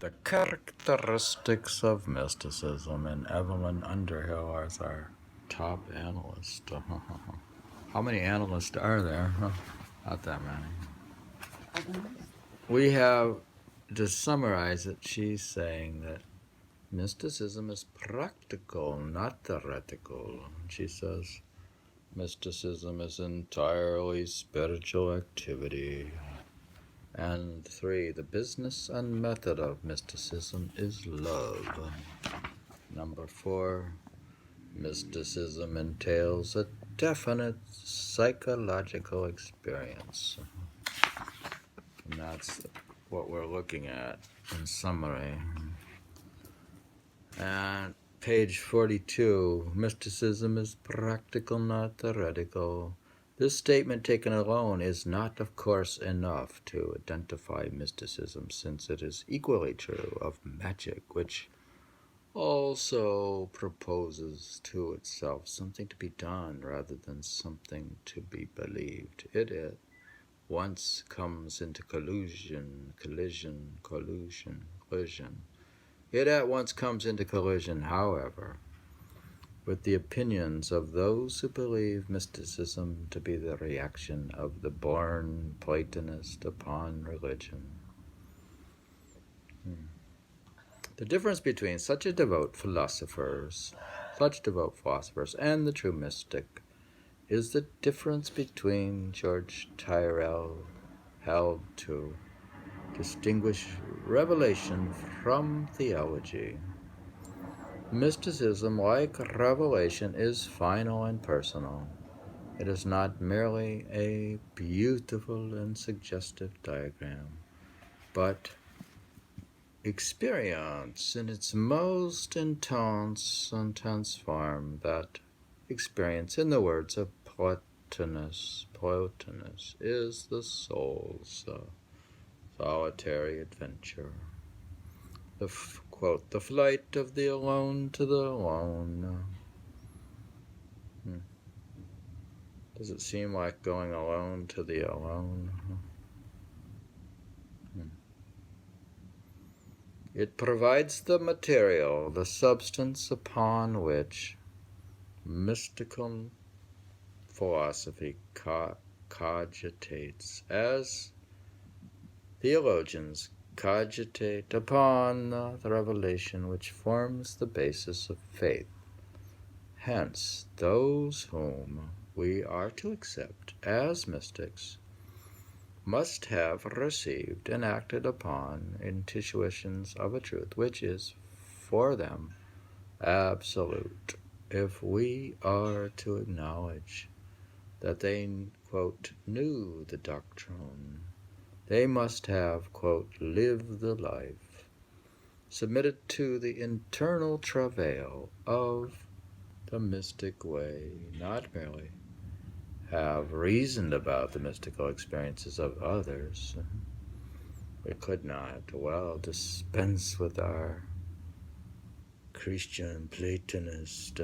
The Characteristics of Mysticism, and Evelyn Underhill is our top analyst. How many analysts are there? Not that many. We have, to summarize it, she's saying that mysticism is practical, not theoretical. She says mysticism is entirely spiritual activity. And 3, the business and method of mysticism is love. Number 4, mysticism entails a definite psychological experience. And that's what we're looking at in summary. And page 42, mysticism is practical, not theoretical. This statement taken alone is not, of course, enough to identify mysticism, since it is equally true of magic, which also proposes to itself something to be done rather than something to be believed. It at once comes into collusion. It at once comes into collision, however, with the opinions of those who believe mysticism to be the reaction of the born Platonist upon religion. The difference between such devout philosophers and the true mystic is the difference between George Tyrrell held to distinguish revelation from theology. Mysticism, like revelation, is final and personal. It is not merely a beautiful and suggestive diagram, but experience in its most intense form. That experience, in the words of Plotinus, is the soul's solitary adventure. Quote, the flight of the alone to the alone. Does it seem like going alone to the alone? It provides the material, the substance upon which mystical philosophy cogitates, as theologians cogitate upon the revelation which forms the basis of faith. Hence, those whom we are to accept as mystics must have received and acted upon intuitions of a truth which is for them absolute. If we are to acknowledge that they, quote, knew the doctrine, they must have, quote, lived the life, submitted to the internal travail of the mystic way, not merely have reasoned about the mystical experiences of others. We could not well dispense with our Christian Platonist.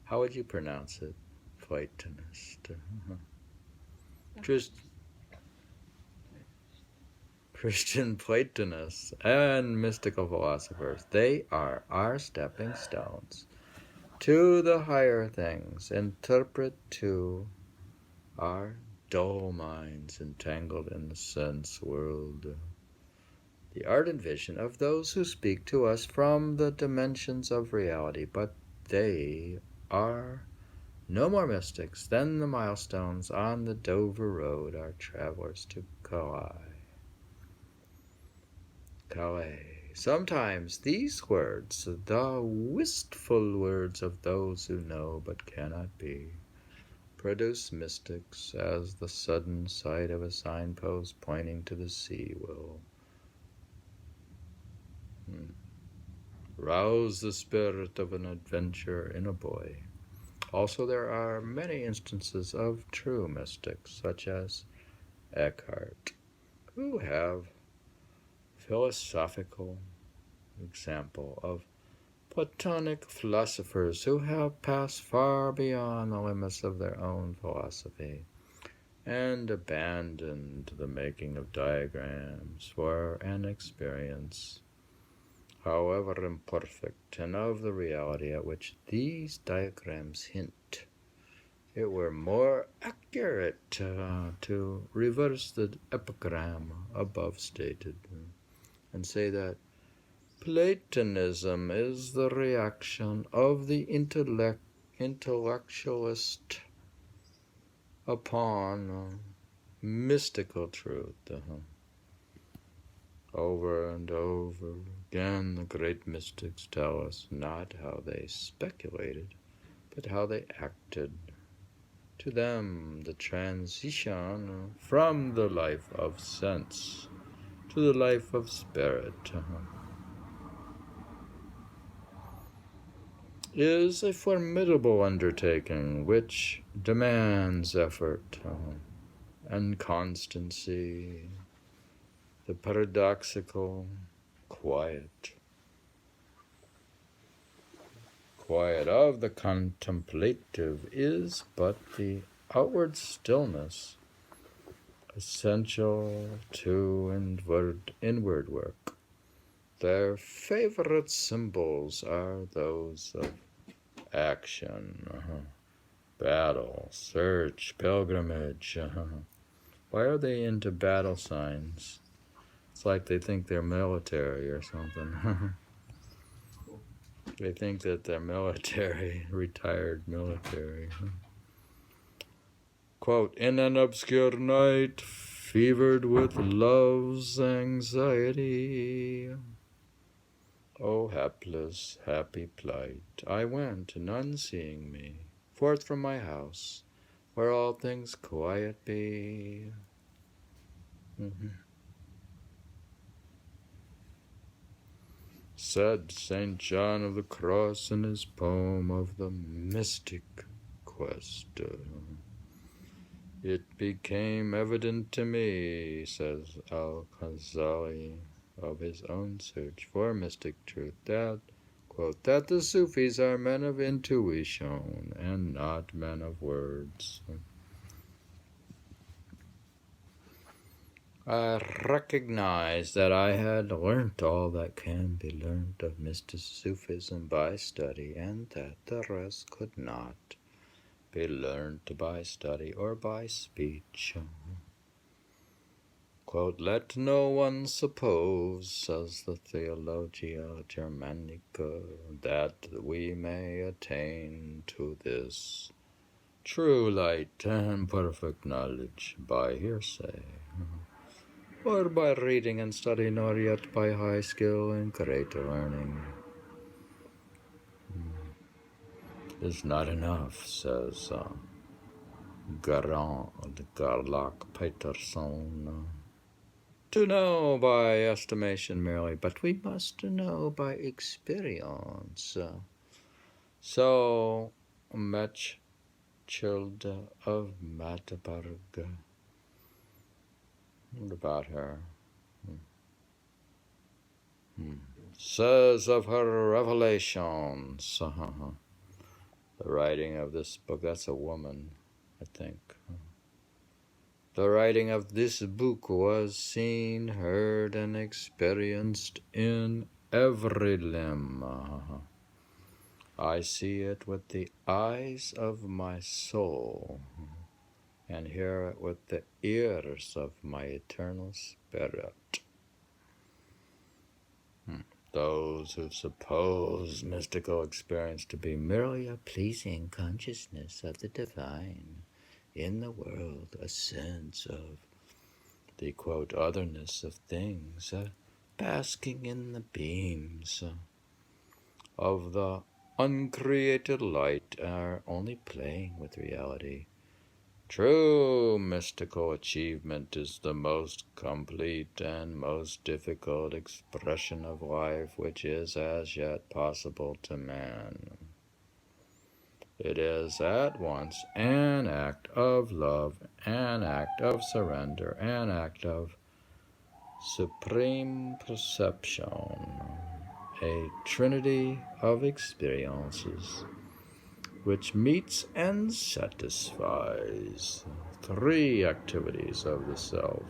How would you pronounce it? Platonist. Christian Platonists and mystical philosophers, they are our stepping stones to the higher things, interpret to our dull minds entangled in the sense world the ardent vision of those who speak to us from the dimensions of reality, but they are no more mystics than the milestones on the Dover Road are travelers to Calais. Sometimes these words, the wistful words of those who know but cannot be, produce mystics as the sudden sight of a signpost pointing to the sea will rouse the spirit of an adventure in a boy. Also, there are many instances of true mystics, such as Eckhart, who have philosophical example of Platonic philosophers who have passed far beyond the limits of their own philosophy and abandoned the making of diagrams for an experience, however imperfect, and of the reality at which these diagrams hint. It were more accurate to reverse the epigram above stated and say that Platonism is the reaction of the intellectualist upon mystical truth. Over and over again, the great mystics tell us not how they speculated, but how they acted. To them, the transition from the life of sense to the life of spirit is a formidable undertaking which demands effort and constancy. The paradoxical quiet of the contemplative is but the outward stillness essential to inward work. Their favorite symbols are those of action, battle, search, pilgrimage. Why are they into battle signs? It's like they think they're military or something. They think that they're military, retired military. Quote, in an obscure night, fevered with love's anxiety, oh, hapless, happy plight, I went, none seeing me, forth from my house, where all things quiet be. Said St. John of the Cross in his poem of the mystic quest. It became evident to me, says Al-Ghazali, of his own search for mystic truth, that, quote, that the Sufis are men of intuition and not men of words. I recognized that I had learnt all that can be learnt of mystic Sufism by study, and that the rest could not be learnt by study or by speech. Quote, let no one suppose, says the Theologia Germanica, that we may attain to this true light and perfect knowledge by hearsay, or by reading and study, nor yet by high skill and great learning. Is not enough, says Garlach Peterson, to know by estimation merely, but we must know by experience. So, Mechthild of Magdeburg, what about her? Says of her revelations, the writing of this book, that's a woman, I think. The writing of this book was seen, heard, and experienced in every limb. I see it with the eyes of my soul, and hear it with the ears of my eternal spirit. Those who suppose mystical experience to be merely a pleasing consciousness of the divine in the world, a sense of the, quote, otherness of things, basking in the beams of the uncreated light, are only playing with reality. True mystical achievement is the most complete and most difficult expression of life which is as yet possible to man. It is at once an act of love, an act of surrender, an act of supreme perception, a trinity of experiences which meets and satisfies three activities of the self.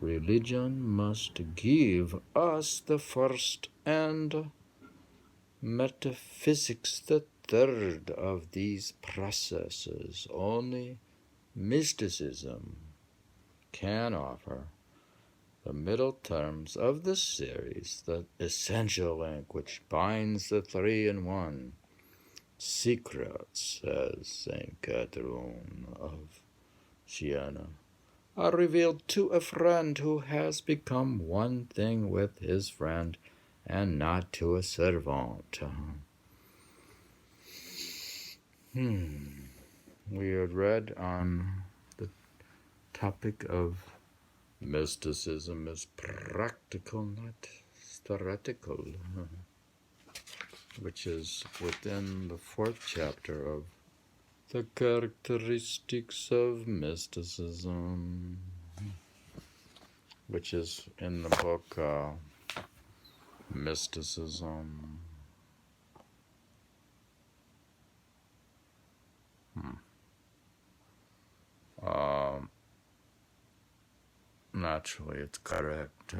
Religion must give us the first, and metaphysics the third of these processes. Only mysticism can offer the middle terms of the series, the essential link which binds the three in one. Secrets, says St. Catherine of Siena, are revealed to a friend who has become one thing with his friend, and not to a servant. We had read on the topic of mysticism is practical, not theoretical, which is within the 4th chapter of the Characteristics of Mysticism, which is in the book Mysticism. Naturally, it's correct.